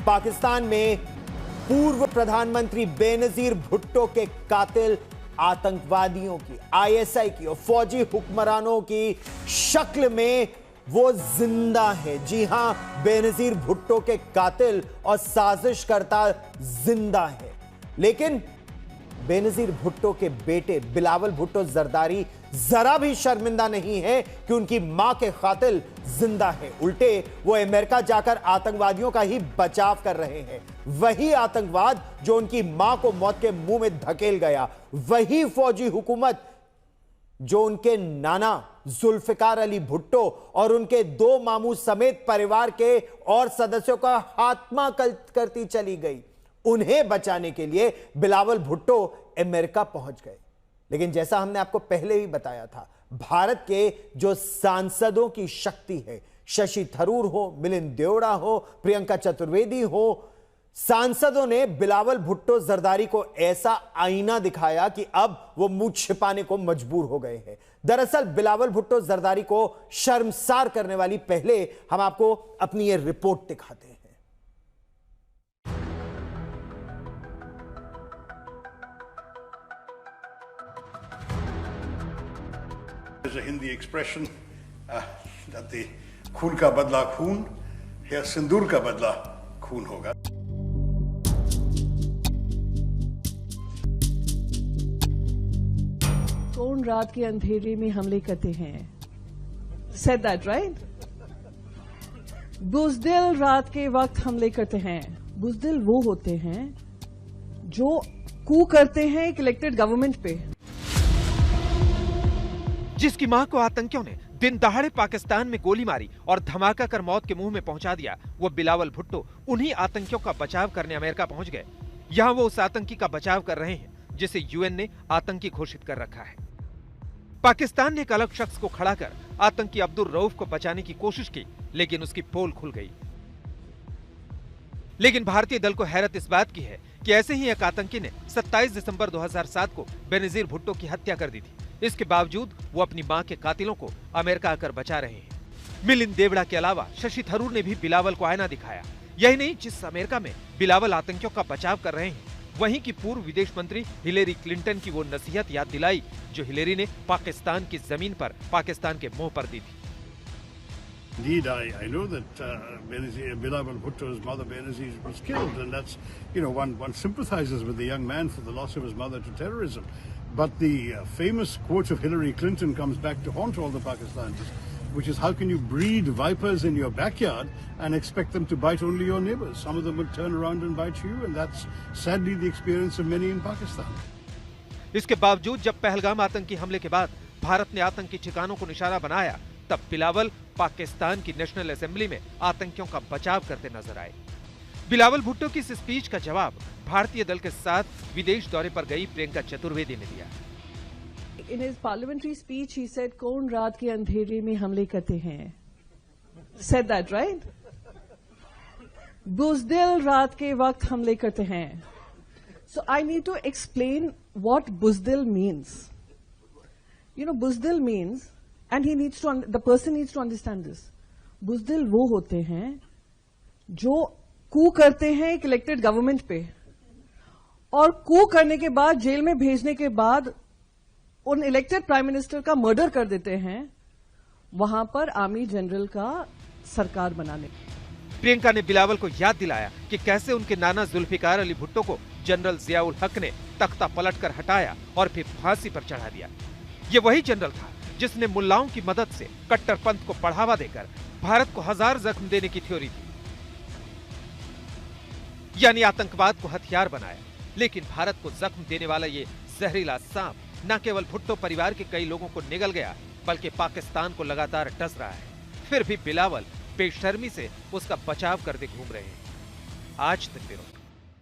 पाकिस्तान में पूर्व प्रधानमंत्री बेनजीर भुट्टो के कातिल आतंकवादियों की, आईएसआई की और फौजी हुक्मरानों की शक्ल में वो जिंदा है। जी हां, बेनजीर भुट्टो के कातिल और साजिशकर्ता जिंदा है। लेकिन बेनजीर भुट्टो के बेटे बिलावल भुट्टो जरदारी जरा भी शर्मिंदा नहीं है कि उनकी मां के कातिल जिंदा है। उल्टे वो अमेरिका जाकर आतंकवादियों का ही बचाव कर रहे हैं। वही आतंकवाद जो उनकी मां को मौत के मुंह में धकेल गया, वही फौजी हुकूमत जो उनके नाना जुल्फिकार अली भुट्टो और उनके 2 मामू समेत परिवार के और सदस्यों का खात्मा करती चली गई। उन्हें बचाने के लिए बिलावल भुट्टो अमेरिका पहुंच गए। लेकिन जैसा हमने आपको पहले ही बताया था, भारत के जो सांसदों की शक्ति है, शशि थरूर हो, मिलिंद देवड़ा हो, प्रियंका चतुर्वेदी हो, सांसदों ने बिलावल भुट्टो जरदारी को ऐसा आईना दिखाया कि अब वो मुंह छिपाने को मजबूर हो गए हैं। दरअसल बिलावल भुट्टो जरदारी को शर्मसार करने वाली पहले हम आपको अपनी ये रिपोर्ट दिखाते हैं। There's a Hindi expression that the खून का बदला खून या सिंदूर का बदला खून होगा। कौन रात के अंधेरे में हमले करते हैं? Said that right? बुज़दिल रात के वक्त हमले करते हैं। बुज़दिल वो होते हैं जो कू करते हैं एक इलेक्टेड गवर्नमेंट पे। जिसकी मां को आतंकियों ने दिन दहाड़े पाकिस्तान में गोली मारी और धमाका कर मौत के मुंह में पहुंचा दिया, वो बिलावल भुट्टो उन्हीं आतंकियों का बचाव करने अमेरिका पहुंच गए। यहां वो उस आतंकी का बचाव कर रहे हैं जिसे यूएन ने आतंकी घोषित कर रखा है। पाकिस्तान ने एक अलग शख्स को खड़ा कर आतंकी अब्दुल रऊफ को बचाने की कोशिश की, लेकिन उसकी पोल खुल गई। लेकिन भारतीय दल को हैरत इस बात की है कि ऐसे ही एक आतंकी ने 27 दिसंबर 2007 को बेनजीर भुट्टो की हत्या कर दी थी। इसके बावजूद वो अपनी मां के कातिलों को अमेरिका आकर बचा रहे हैं। मिलिंद देवड़ा के अलावा शशि थरूर ने भी बिलावल को आईना दिखाया। यही नहीं, जिस अमेरिका में बिलावल आतंकियों का बचाव कर रहे हैं, वहीं की पूर्व विदेश मंत्री हिलेरी क्लिंटन की वो नसीहत याद दिलाई जो हिलेरी ने पाकिस्तान की जमीन पर पाकिस्तान के मुंह पर दी थी। Indeed, I know that Bilawal Bhutto's mother Benazir was killed, and that's, one sympathizes with the young man for the loss of his mother to terrorism. But the famous quote of Hillary Clinton comes back to haunt all the Pakistanis, which is, how can you breed vipers in your backyard and expect them to bite only your neighbors? Some of them will turn around and bite you, and that's sadly the experience of many in Pakistan. इसके बावजूद जब पहलगाम आतंकी हमले के बाद भारत ने आतंकी ठिकानों को निशाना बनाया, तब बिलावल पाकिस्तान की नेशनल असेंबली में आतंकियों का बचाव करते नजर आए। बिलावल भुट्टो की इस स्पीच का जवाब भारतीय दल के साथ विदेश दौरे पर गई प्रियंका चतुर्वेदी ने दिया। In his parliamentary speech, he said, कौन रात के अंधेरे में हमले करते हैं? Said that right? बुज़दिल रात के वक्त हमले करते हैं। So I need to explain what बुज़दिल means. बुज़दिल means, and the person needs to understand this. बुज़दिल वो होते हैं जो कू करते हैं एक इलेक्टेड गवर्नमेंट पे, और कू करने के बाद जेल में भेजने के बाद उन इलेक्टेड प्राइम मिनिस्टर का मर्डर कर देते हैं, वहां पर आर्मी जनरल का सरकार बनाने। प्रियंका ने बिलावल को याद दिलाया कि कैसे उनके नाना जुल्फिकार अली भुट्टो को जनरल जियाउल हक ने तख्ता पलटकर हटाया और फिर फांसी पर चढ़ा दिया। ये वही जनरल था जिसने मुल्लाओं की मदद से कट्टरपंथ को बढ़ावा देकर भारत को 1000 जख्म देने की थ्योरी थी, यानी आतंकवाद को हथियार बनाया। लेकिन भारत को जख्म देने वाला ये जहरीला सांप न केवल भुट्टो परिवार के कई लोगों को निगल गया, बल्कि पाकिस्तान को लगातार डस रहा है। फिर भी बिलावल बेशर्मी से उसका बचाव करते घूम रहे हैं। आज तक